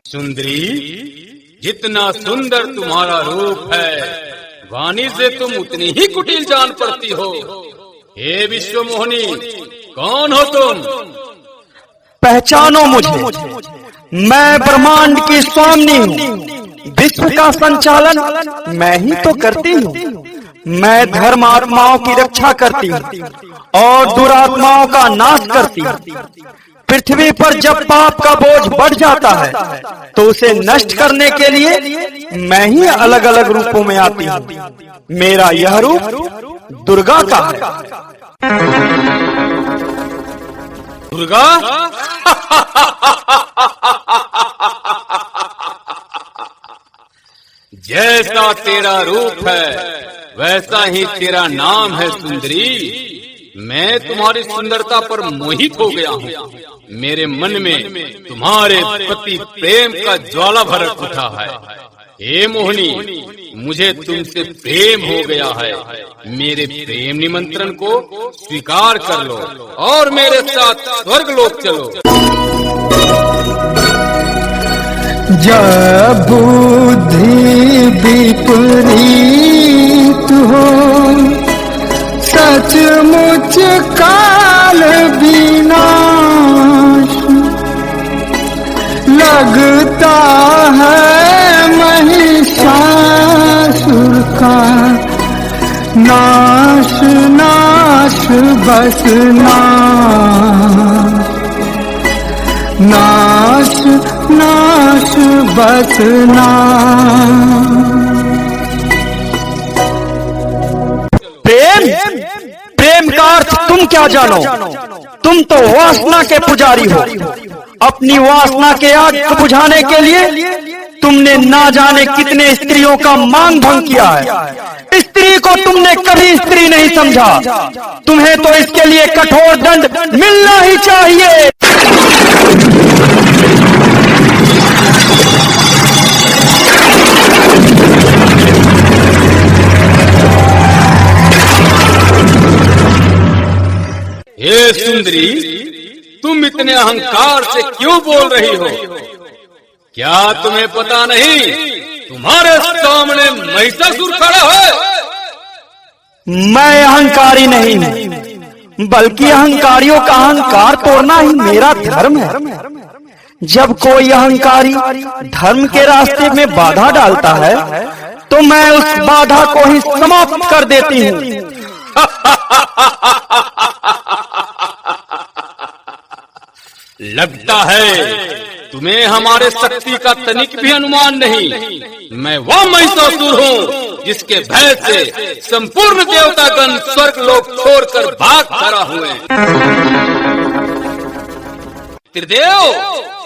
सुंदरी, जितना सुंदर तुम्हारा रूप है, वाणी से तुम उतनी ही कुटिल जान पड़ती हो। हे विश्व मोहिनी, कौन हो तुम? पहचानो मुझे, मैं ब्रह्मांड की स्वामिनी हूँ। विश्व का संचालन मैं ही तो करती हूँ। मैं धर्म आत्माओं की रक्षा करती हूँ और दुरात्माओं का नाश करती हूँ। पृथ्वी पर जब पाप का बोझ बढ़ जाता है तो उसे नष्ट करने के लिए मैं ही अलग अलग रूपों में आती हूँ। मेरा यह रूप दुर्गा का है। दुर्गा? जैसा तेरा रूप है वैसा ही तेरा नाम है सुंदरी। मैं तुम्हारी सुंदरता पर मोहित हो गया हूँ। मेरे मन में तुम्हारे प्रति प्रेम का ज्वाला भड़क उठा है। हे मोहिनी, मुझे तुमसे प्रेम हो गया है। मेरे प्रेम निमंत्रण को स्वीकार कर लो और मेरे साथ स्वर्गलोक चलो। जब बुद्धि विपरीत हो, सचमुच काल विनाश लगता है। महिषासुर का नाश नाश बस नाश नाश बस प्रेम का अर्थ तुम क्या जानो? तुम तो वासना के पुजारी हो। अपनी वासना के आग को बुझाने के लिए तुमने ना जाने कितने स्त्रियों का मांग भंग किया है। स्त्री को तुमने कभी स्त्री नहीं समझा। तुम्हें तो इसके लिए कठोर दंड मिलना ही चाहिए। हे सुंदरी, तुम इतने अहंकार से क्यों बोल रही हो? क्या तुम्हें पता नहीं तुम्हारे सामने महिषासुर खड़ा है? मैं अहंकारी नहीं हूँ, बल्कि अहंकारियों का अहंकार तोड़ना ही मेरा धर्म है। जब कोई अहंकारी धर्म के रास्ते में बाधा डालता है तो मैं उस बाधा को ही समाप्त कर देती हूँ। लगता है तुम्हें हमारे शक्ति का तनिक भी अनुमान नहीं। मैं वह महिषासुर हूँ जिसके भय से संपूर्ण देवतागण स्वर्गलोक छोड़कर भाग खड़ा हुए। त्रिदेव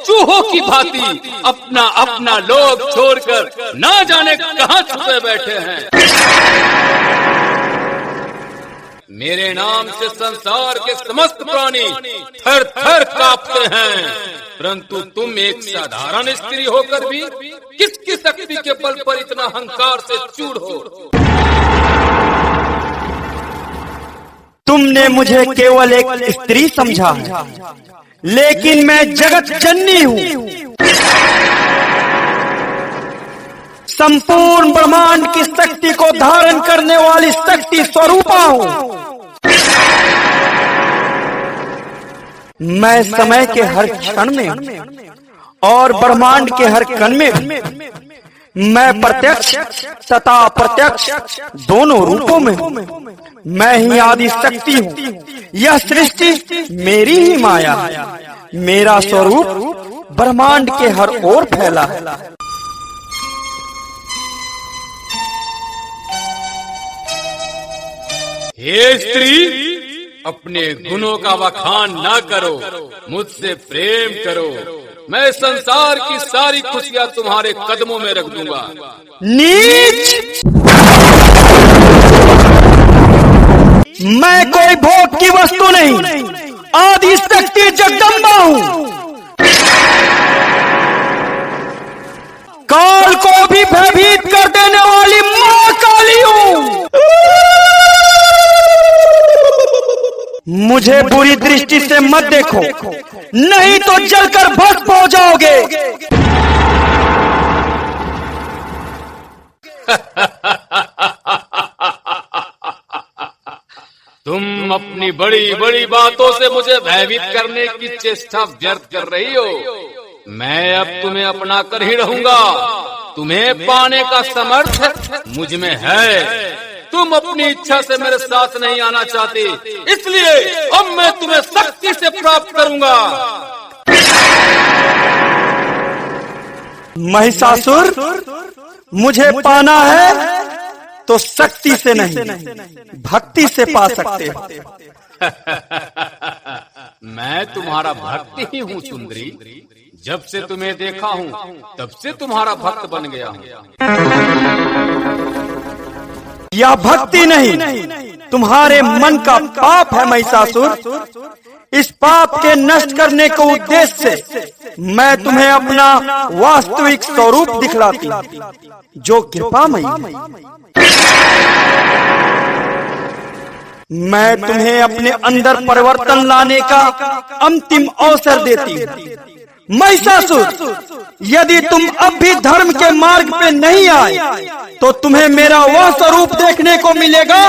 चूहों की भांति अपना अपना लोक छोड़कर ना जाने कहां छुपे बैठे हैं। मेरे नाम से संसार के समस्त प्राणी थर थर कांपते हैं, परंतु तुम एक साधारण स्त्री होकर भी किसकी शक्ति के बल पर इतना अहंकार से चूर हो? तुमने मुझे केवल एक स्त्री समझा है, लेकिन मैं जगत जननी हूँ। संपूर्ण ब्रह्मांड की शक्ति को धारण करने वाली शक्ति स्वरूपा हूँ। मैं समय के हर क्षण में और ब्रह्मांड के हर कण में मैं प्रत्यक्ष तथा अप्रत्यक्ष दोनों रूपों में हूँ। मैं ही आदि शक्ति हूँ। यह सृष्टि मेरी ही माया है। मेरा स्वरूप ब्रह्मांड के हर ओर फैला है। हे स्त्री, अपने गुणों का बखान ना करो, मुझसे प्रेम करो। मैं संसार की सारी खुशियाँ तुम्हारे कदमों में रख दूंगा। नीच! मैं कोई भोग की वस्तु नहीं, आदि शक्ति जगदम्बा हूँ। काल को भी भयभीत कर देने वाली मां काली हूँ। मुझे बुरी दृष्टि से मत देखो, नहीं तो जलकर भस्म हो जाओगे। तुम अपनी बड़ी बड़ी बातों से मुझे भयभीत करने की चेष्टा व्यर्थ कर रही हो। मैं अब तुम्हें अपना कर ही रहूंगा। तुम्हें पाने का समर्थ मुझ में है। तुम अपनी इच्छा से मेरे साथ नहीं आना चाहते, इसलिए अब मैं तुम्हें शक्ति से प्राप्त करूंगा। महिषासुर, मुझे पाना है तो शक्ति से नहीं, भक्ति से पा सकते हो। मैं तुम्हारा भक्त ही हूँ सुंदरी। जब से तुम्हें देखा हूँ तब से तुम्हारा भक्त बन गया हूँ। यह भक्ति नहीं, तुम्हारे मन का पाप है महिषासुर। इस पाप के नष्ट करने के उद्देश्य से मैं तुम्हें अपना वास्तविक स्वरूप दिखलाती हूँ, जो कृपामयी है। मैं तुम्हें अपने अंदर परिवर्तन लाने का अंतिम अवसर देती हूँ। महिषासुर, यदि तुम अब भी धर्म के मार्ग पे नहीं आए तो तुम्हें मेरा वह स्वरूप देखने को मिलेगा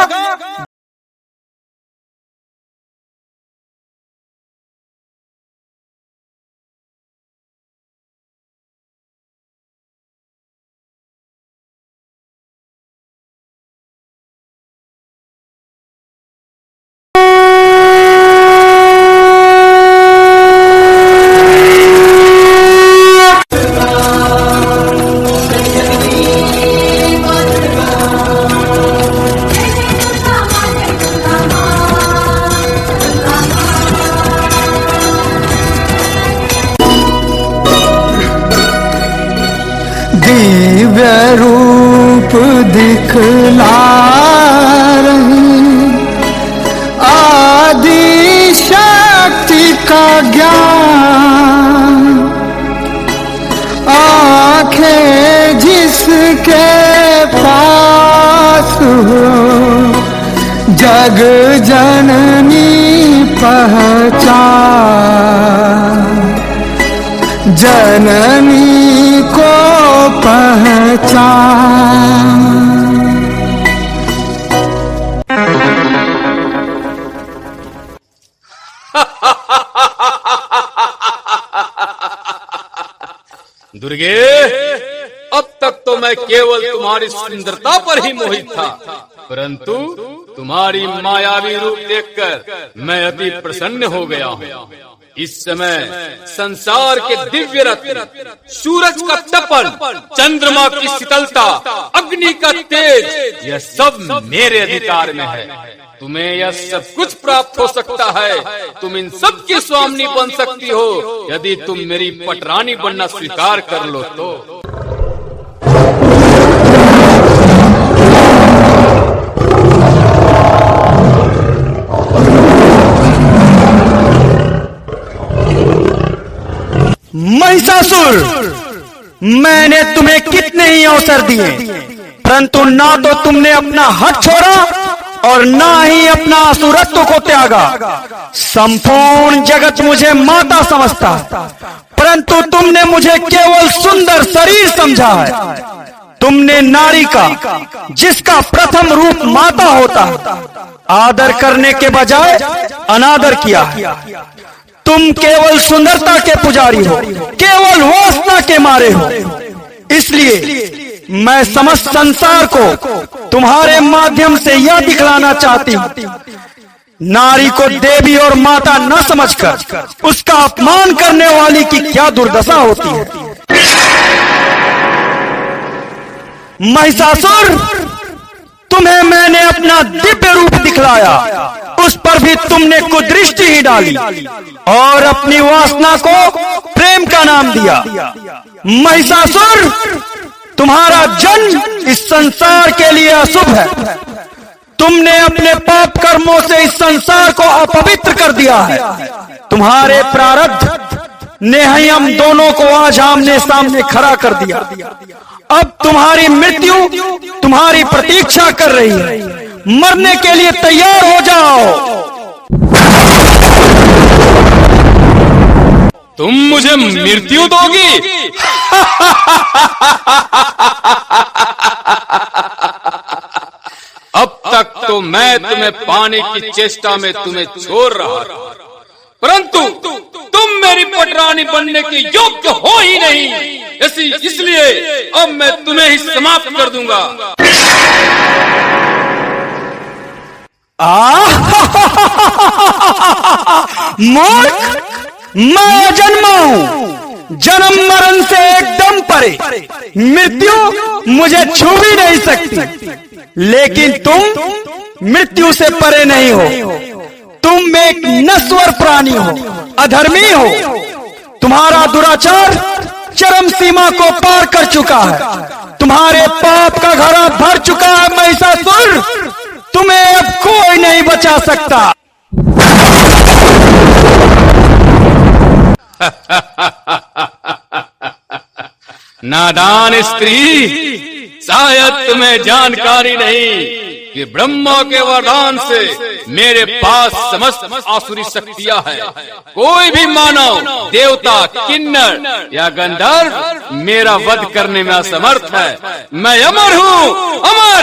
दिव्य रूप दिखला रही, आदि शक्ति का ज्ञान, आंखें जिसके पास हो, जग जननी पहचान, जननी को पहचान। दुर्गे, अब तक तो मैं केवल तुम्हारी सुंदरता पर ही मोहित था, परंतु तुम्हारी मायावी रूप देखकर मैं अति प्रसन्न हो गया हूँ। इस समय संसार के दिव्य रत्न, सूरज का तपन, चंद्रमा की शीतलता, अग्नि का तेज, यह सब मेरे अधिकार में है। तुम्हें यह सब कुछ प्राप्त हो सकता है। तुम इन सब की स्वामिनी बन सकती हो, यदि तुम मेरी पटरानी बनना स्वीकार कर लो तो। महिषासुर, मैंने तुम्हें कितने ही अवसर दिए, परंतु ना तो तुमने अपना हक छोड़ा और ना ही अपना असुरत्व को त्यागा। संपूर्ण जगत मुझे माता समझता, परंतु तुमने मुझे केवल सुंदर शरीर समझा है। तुमने नारी का, जिसका प्रथम रूप माता होता है, आदर करने के बजाय अनादर किया है। तुम केवल सुंदरता के पुजारी हो, केवल वासना के मारे हो। इसलिए मैं समस्त संसार को तुम्हारे माध्यम से यह दिखलाना चाहती हूँ, नारी को देवी और माता न समझकर उसका अपमान करने वाली की क्या दुर्दशा होती है। महिषासुर, तुम्हें मैंने अपना दिव्य रूप दिखलाया, उस पर भी तुमने कुदृष्टि ही डाली और अपनी वासना को प्रेम का नाम दिया। महिषासुर, तुम्हारा जन्म इस संसार के लिए अशुभ है। तुमने अपने पाप कर्मों से इस संसार को अपवित्र कर दिया है। तुम्हारे प्रारब्ध ने ही हम दोनों को आज आमने सामने खड़ा कर दिया। अब तुम्हारी मृत्यु तुम्हारी प्रतीक्षा कर रही है। मरने के लिए तैयार हो जाओ। तुम मुझे मृत्यु दोगी? अब तक तो मैं तुम्हें पाने की चेष्टा में तुम्हें छोड़ रहा था, परंतु तुम मेरी पटरानी बनने के योग्य हो ही नहीं। इसलिए अब मैं तुम्हें ही समाप्त कर दूंगा। मूर्ख, मैं जन्मा हूं जन्म मरण से एकदम परे। मृत्यु मुझे छू भी नहीं सकती, लेकिन तुम मृत्यु से परे नहीं हो। तुम एक नश्वर प्राणी हो, अधर्मी हो। तुम्हारा दुराचार चरम सीमा को पार कर चुका है। तुम्हारे पाप का घड़ा भर चुका है महिषासुर। तुम्हें अब कोई नहीं बचा सकता। नादान स्त्री, शायद तुम्हें जानकारी नहीं कि ब्रह्मा के वरदान से मेरे पास समस्त आसुरी शक्तियां हैं। कोई भी मानव, देवता, किन्नर या गंधर्व मेरा वध करने में असमर्थ है। मैं अमर हूँ, अमर।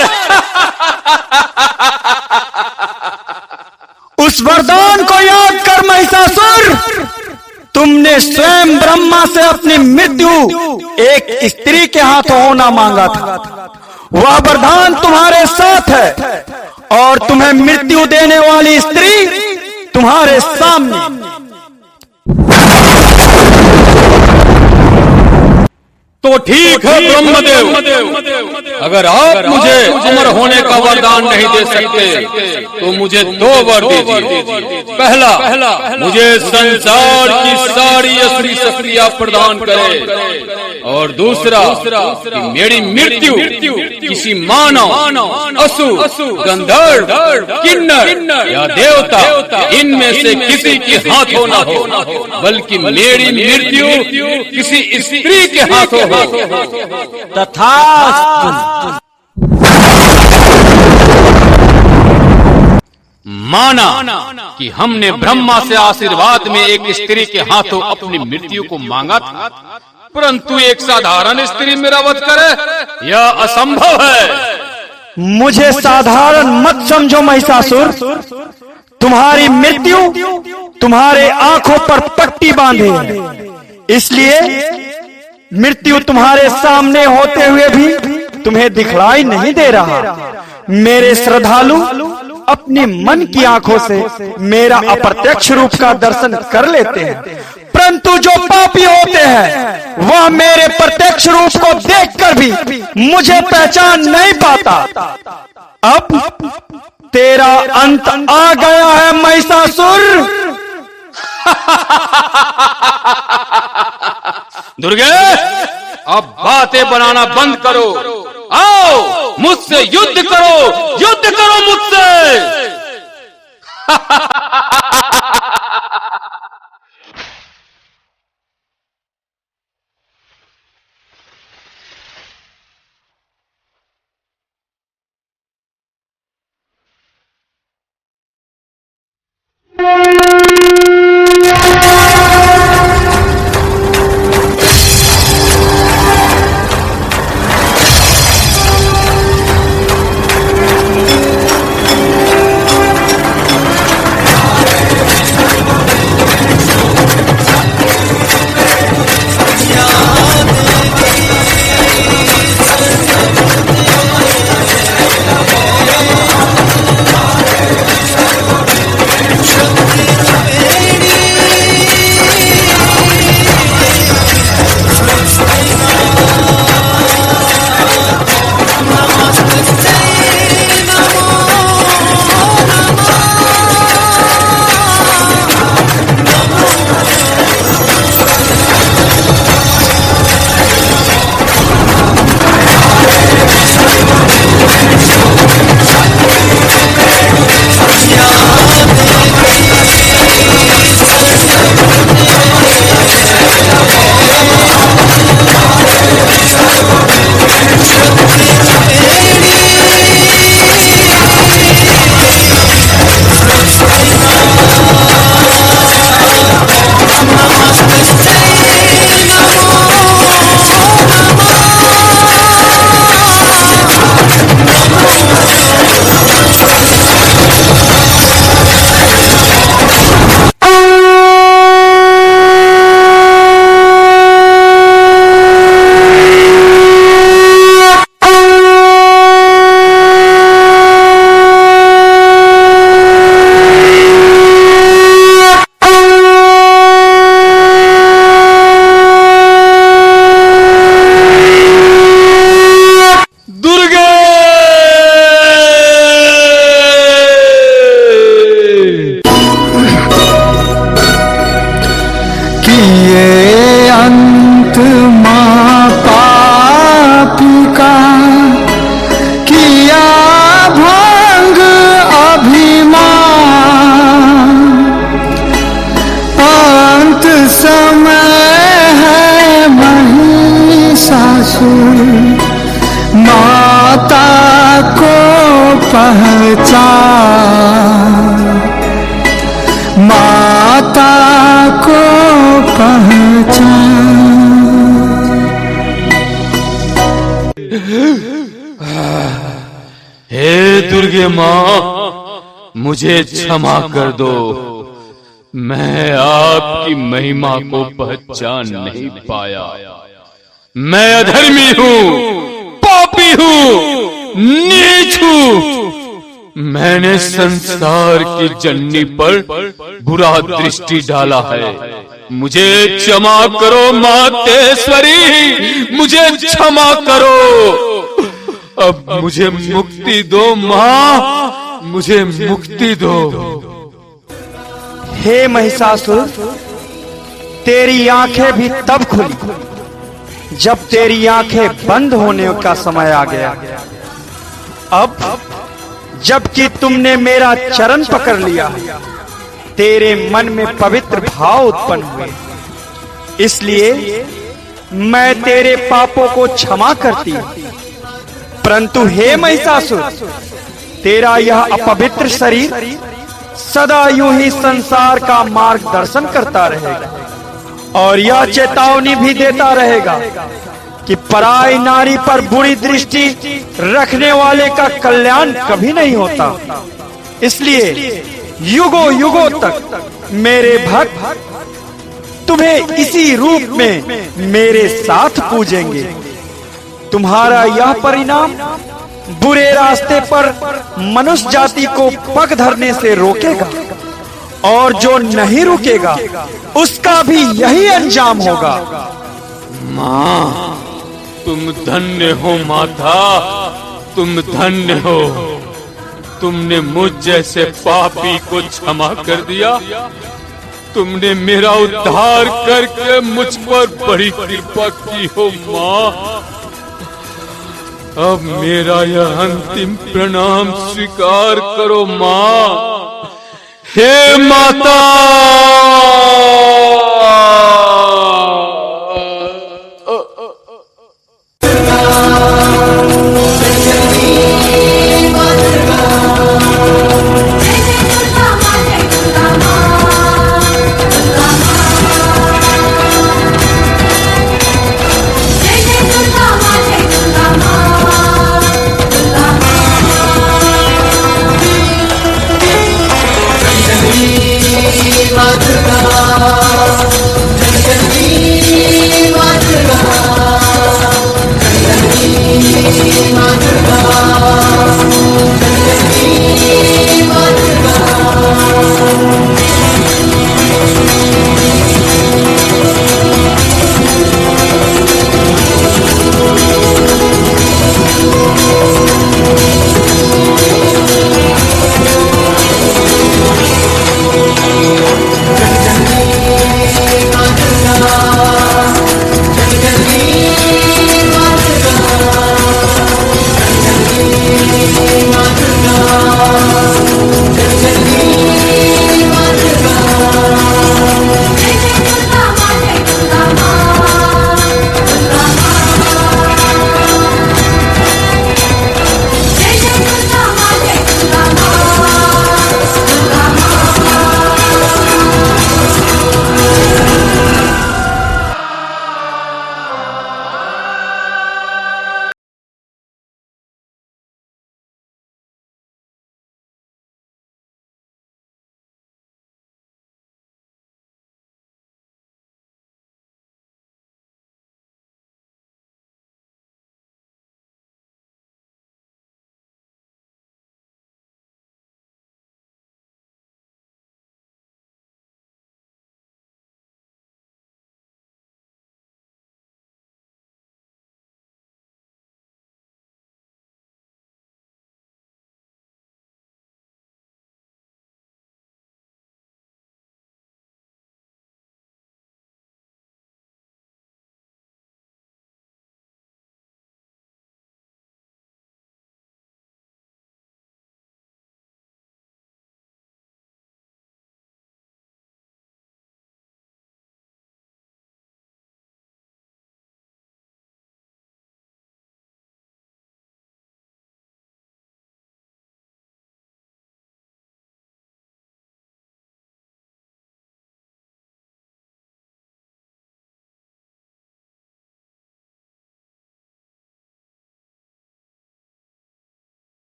उस वरदान को याद कर महिषासुर। तुमने स्वयं ब्रह्मा से अपनी मृत्यु एक स्त्री के हाथों होना मांगा था। वह वरदान तुम्हारे साथ है और तुम्हें मृत्यु देने वाली स्त्री तुम्हारे सामने। तो ठीक है ब्रह्मदेव, अगर आप मुझे अमर होने का वरदान नहीं दे सकते तो मुझे दो वर दीजिए। पहला, मुझे संसार की सारी असुरी शक्तियां प्रदान करें, और दूसरा कि मेरी मृत्यु किसी मानव, असुर, गंधर्व, किन्नर या देवता इनमें से किसी के हाथों न हो, बल्कि मेरी मृत्यु किसी स्त्री के हाथों हो। तथास्तु। माना कि हमने ब्रह्मा से आशीर्वाद में एक स्त्री के हाथों अपनी मृत्यु को मांगा था, परंतु एक साधारण स्त्री मेरा वध करे, यह असंभव है। मुझे साधारण मत समझो महिषासुर। तुम्हारी मृत्यु तुम्हारे आंखों पर पट्टी बांधे है, इसलिए मृत्यु तुम्हारे सामने होते हुए भी तुम्हें दिखलाई नहीं दे रहा। मेरे श्रद्धालु अपनी मन की आंखों से मेरा अप्रत्यक्ष रूप का दर्शन कर लेते हैं, परंतु जो पापी होते हैं वह मेरे प्रत्यक्ष रूप को देखकर भी मुझे पहचान नहीं पाता। अब तेरा अंत आ गया है महिषासुर। दुर्गे, अब बातें बनाना बंद करो। आओ मुझसे युद्ध करो मुझसे। ये अंत माँ पापी का किया भंग अभिमान। अंत समय है महिषासुर माता को पहचान। माता को पहचान। हे दुर्गे माँ, मुझे क्षमा कर दो। मैं आपकी महिमा को पहचान नहीं पाया। मैं अधर्मी हूँ, पापी हूँ, नीच हूँ। मैंने संसार की जननी पर बुरा दृष्टि डाला है। मुझे क्षमा करो मातेश्वरी, मुझे क्षमा करो। अब मुझे मुक्ति दो माँ, मुझे मुक्ति दो। हे महिषासुर, तेरी आंखें भी तब खुली जब तेरी आंखें बंद होने का समय आ गया। अब जबकि तुमने मेरा चरण पकड़ लिया, तेरे मन में पवित्र भाव उत्पन्न हुए, इसलिए मैं तेरे पापों को क्षमा करती हूं। परंतु हे महिषासुर, तेरा यह अपवित्र शरीर सदा यूं ही संसार का मार्गदर्शन करता रहेगा और यह चेतावनी भी देता रहेगा कि पराई नारी पर बुरी दृष्टि रखने वाले का कल्याण कभी नहीं होता। इसलिए युगों युगों तक मेरे भक्त तुम्हें इसी रूप में मेरे साथ पूजेंगे। तुम्हारा यह परिणाम बुरे रास्ते पर मनुष्य जाति को पग धरने से रोकेगा और जो नहीं रुकेगा उसका भी यही अंजाम होगा। माँ, तुम धन्य हो माता, तुम धन्य हो। तुमने मुझ जैसे पापी को क्षमा कर दिया। तुमने मेरा उद्धार करके मुझ पर बड़ी कृपा की हो माँ। अब मेरा यह अंतिम प्रणाम स्वीकार करो माँ। हे माता।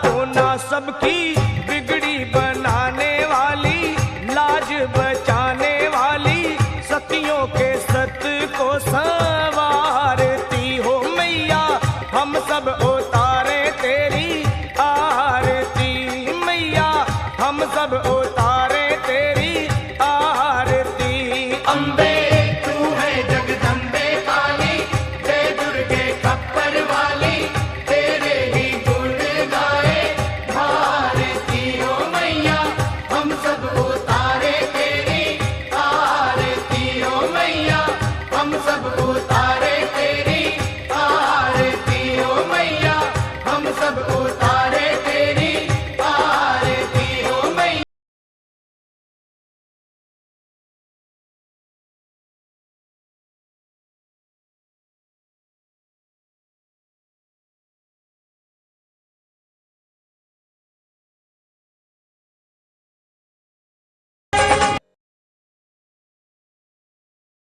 होना सबकी बिगड़ी बनाने वाली, लाज बचाने वाली, सतियों के सत को संवारती हो मैया, हम सब उतारे तेरी आरती मैया, हम सब